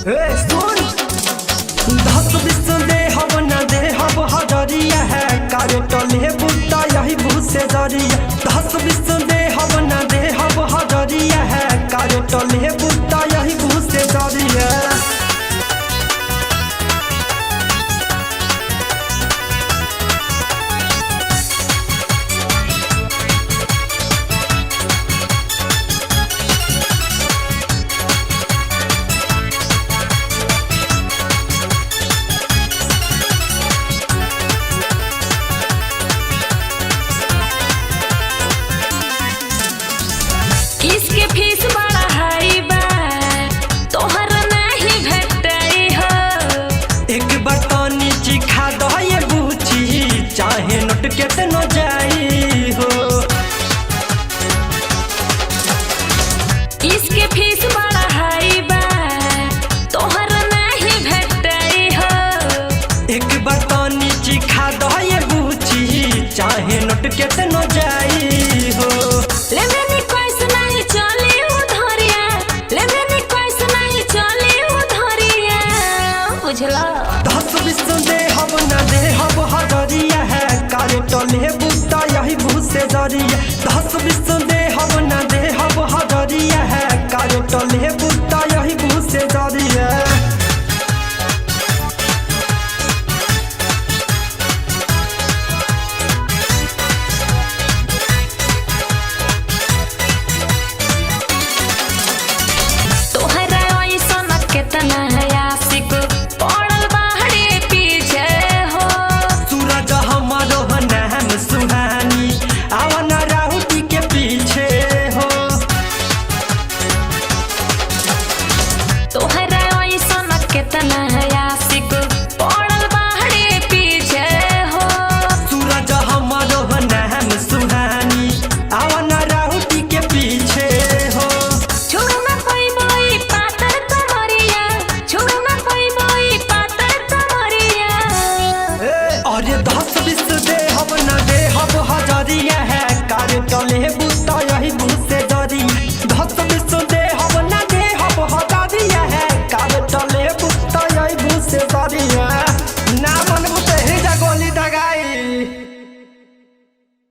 सुन 10-20 दे हब न दे हब हजरिया है कारे टले बुता यही भूत से जरिया 10-20 दे हब न दे हब हजरिया है कारे टले बुता यही भूत से जरिया। इसके फीस बड़ा हाई बा तोहर नहीं भेटई हो। एक बर्तनी चिखा दो ये बूची चाहे नोट केतनो जाई हो। इसके फीस बड़ा हाई बा तोहर नहीं भेटई हो। एक बर्तनी चिखा दो ये बूची चाहे नोट केतनो जाई हो। लेमेनी कैसे नहीं चली उधरिया लेमेनी कैसे नहीं चली उधरिया बुझला। 10-20 दे हब न दे हब हजरिया है कारे टले बुता यही भूत से जरिया